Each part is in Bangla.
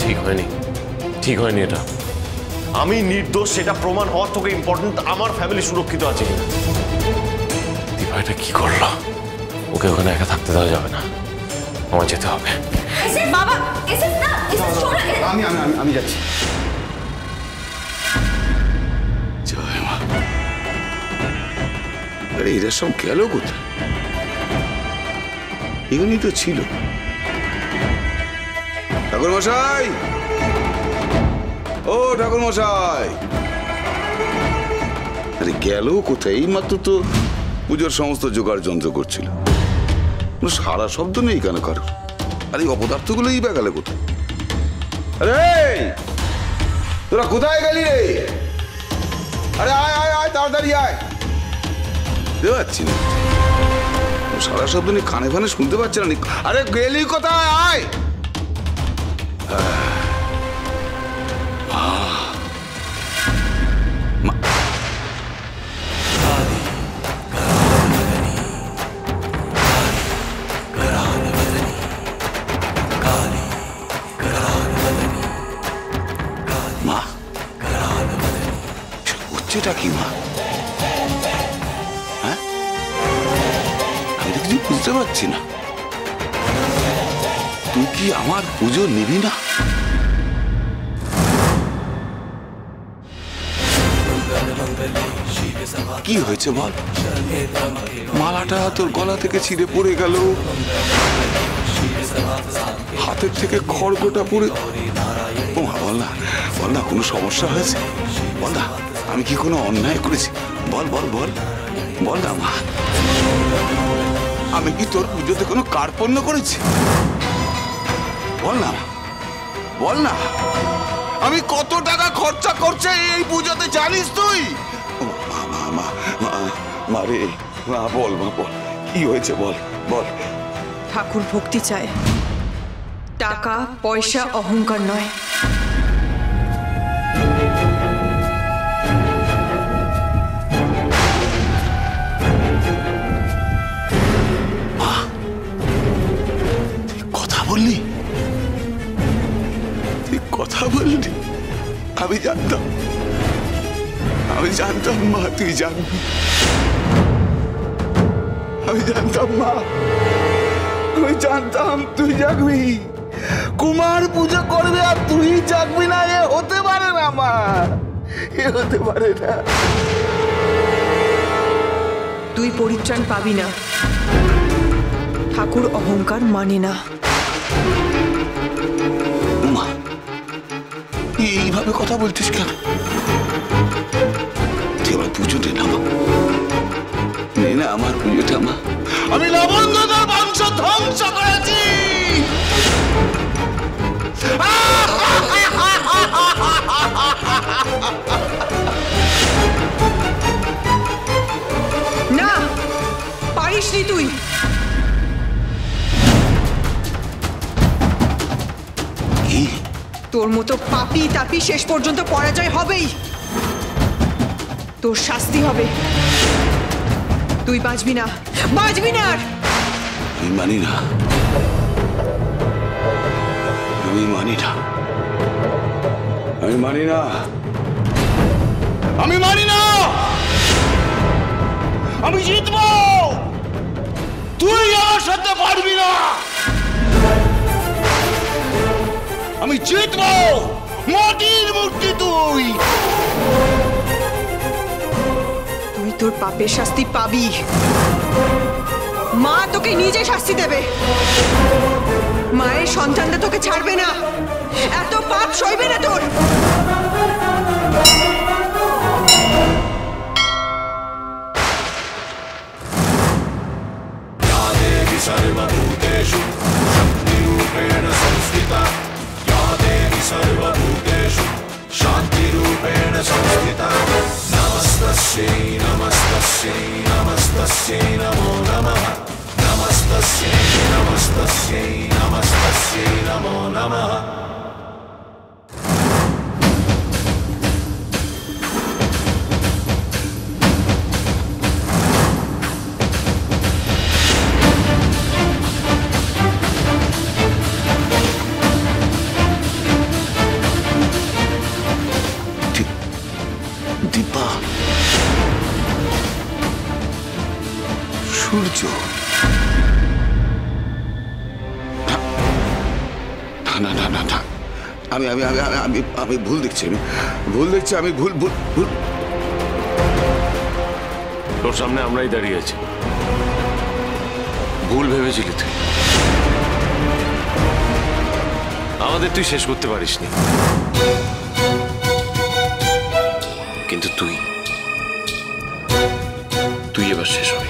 ঠিক হয়নি, ঠিক হয়নি এটা। আমি নির্দোষ সেটা প্রমাণ হওয়ার থেকে ইম্পর্টেন্ট আমার ফ্যামিলি সুরক্ষিত আছে কিনা। দীপা এটা কি করলো? ওকে ওখানে একা থাকতে দেওয়া যাবে না, আমার যেতে হবে। বাবা আমি যাচ্ছি। জয় মা। আরে এরা সব গেল কোথায়? এখানেই তো ছিল। ঠাকুর মশাই, ও ঠাকুর মশাই, আরে গেল কোথায়? এই মাত্র তো পুজোর সমস্ত জোগাড় যন্ত্র করছিল। সারা শব্দ নেই কেন কারোর? আরে অপদার্থগুলো এই গেলে কোথায়? আরে তোরা কোথায় গেলি রে? আরে আয় আয় আয়, তাড়াতাড়ি আয়। বুঝতে পারছি না, সারা শব্দ নেই, কানে ফানে শুনতে পাচ্ছি না। আরে গেলি কোথায়? আয়। মা হচ্ছেটা কি মা? হ্যাঁ, আমি তো কিছু বুঝতে পারছি না। তুই কি আমার পুজো নিবি না? কি হয়েছে বল? মালাটা তোর গলা থেকে ছিঁড়ে পড়ে গেল, হাতের থেকে খড়গোটা পড়ে। ও মা, বল না, বল না, কোনো সমস্যা হয়েছে? বল না, আমি কি কোনো অন্যায় করেছি? বল বল বল, বল না মা। আমি কি তোর পুজোতে কোনো কার্পণ্য করেছি? বল না, বল না। আমি কত টাকা খরচা করছে এই পুজোতে জানিস তুই? মা মা মা মা রে, মা বল, মা বল, কি হয়েছে বল বল। ঠাকুর ভক্তি চায়, টাকা পয়সা অহংকার নয়। কথা বললি, তুই কথা বললি? আমি জানতাম, আমি জানতাম মা তুই জানবি। আমি জানতাম মা, আমি জানতাম তুই জাগবি। কুমার পুজো করবে আর তুই জাগবি না, এ হতে পারে না মা, এ হতে পারে না। তুই পরিত্রাণ পাবি না, ঠাকুর অহংকার মানে না। মা এইভাবে কথা বলছিস কেন? তুই আমার পুজোটা না মা, নে না আমার পুজোটা মা। আমি লবঙ্গদের বংশ ধ্বংস করেছি। না, পারিসনি তুই। তোর মতো পাপি তাপি শেষ পর্যন্ত পরাজয় হবেই, তোর শাস্তি হবে। তুই বাঁচবি না, বাঁচবি না আর। আমি মানি না, আমি মানি না, আমি মানি না, আমি মানি না। আমি জিতবো, তুই আমার সাথে পারবি না। আমি জিতবো, মাটির মূর্তি তুই। তুই তোর পাপের শাস্তি পাবি। মা তোকে নিজে শাস্তি দেবে। মায়ের সন্তানরা তোকে ছাড়বে না, এত পাপ সইবে না তোর। सर्वभूतेषु शक्तिरूपेण संस्थिता, या देवी सर्वभूतेषु शान्तिरूपेण संस्थिता। नमस्तस्यै नमस्तस्यै नमस्तस्यै नमो नमः, नमस्तस्यै नमस्तस्यै नमस्तस्यै नमो नमः। সূর্য? না না না না, আমি আমি আমি আমি আমি ভুল দেখছি, আমি ভুল ভুল ভুল। তোর সামনে আমরাই দাঁড়িয়ে আছি, ভুল ভেবেছিলি তুই, আমাদের তুই শেষ করতে পারিসনি, কিন্তু তুই এবার শেষ হবে।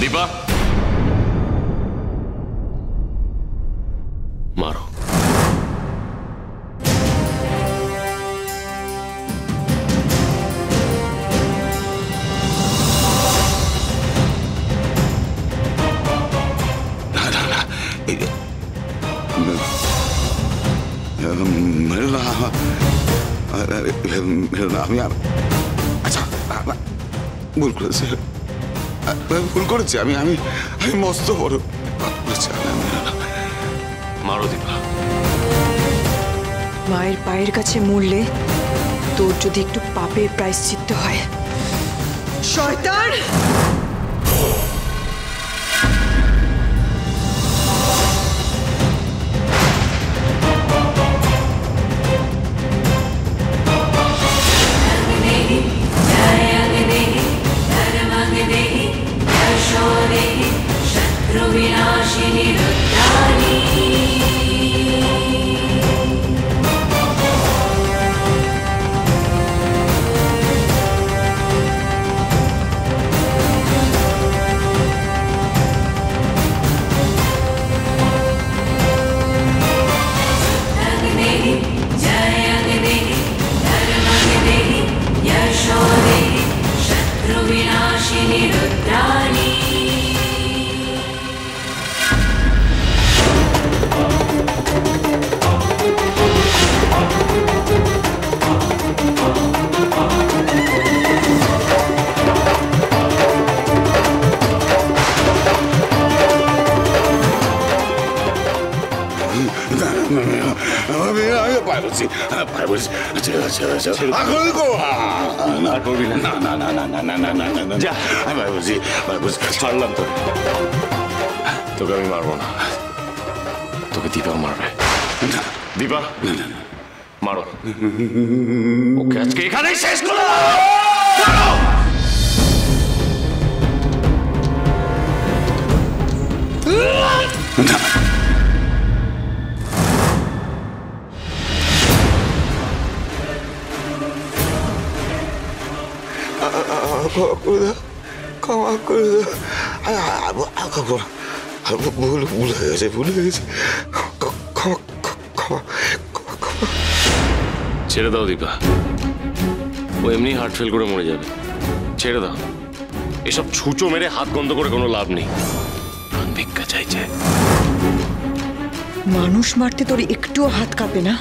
দীপা, মারো। আমি আচ্ছা ভুল করেছি, আমি আমি আমি মস্ত বড় মারো দীপা। মায়ের পায়ের কাছে মরলে তোর যদি একটু পাপের প্রায়শ্চিত্ত হয়। শয়তান! शत्रुविनाशिनि रुद्राणि शत्रुविनाशिनि रुद्राणि ছাড়লাম তো, তোকে আমি মারবো না, তোকে দীপা মারবে। দীপা মারো ওকে, আজকে এখানেই শেষ করো। ক্ষমা করে ভুল হয়ে গেছে, ছেড়ে দাও দীপা, ও এমনি হার্ট ফেল করে মরে যাবে, ছেড়ে দাও। এসব ছুঁচো মেরে হাত বন্ধ করে কোনো লাভ নেই, প্রাণ ভিক্ষা চাইছে। মানুষ মারতে তোর একটুও হাত কাঁপে না,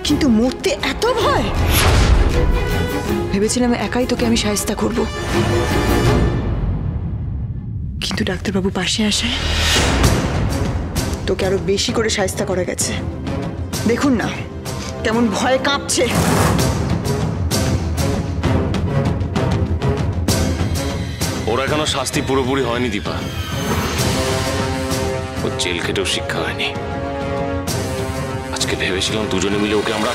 কিন্তু মরতে এত ভয়। ভেবেছিলাম একাই তোকে আমি সাহায্য করব, কিন্তু ডাক্তারবাবু পাশে আসায় তোকে আরো বেশি করে সাহায্য করা গেছে। দেখুন না কেমন ভয় কাঁপছে। ওর এখনো শাস্তি পুরোপুরি হয়নি দীপা, ও জেল খেটেও শিক্ষা হয়নি। আজকে ভেবেছিলাম দুজনে মিলে ওকে আমরা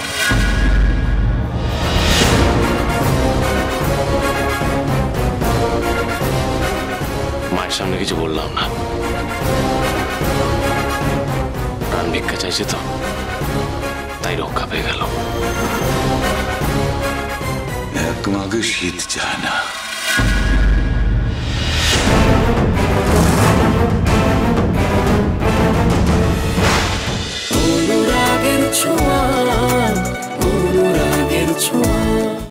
মায়ের সামনে কিছু বললাম না, প্রাণ ভিক্ষা চাইছে তো তাই রক্ষা পেয়ে গেল। এক মাঘে শীত যায় না।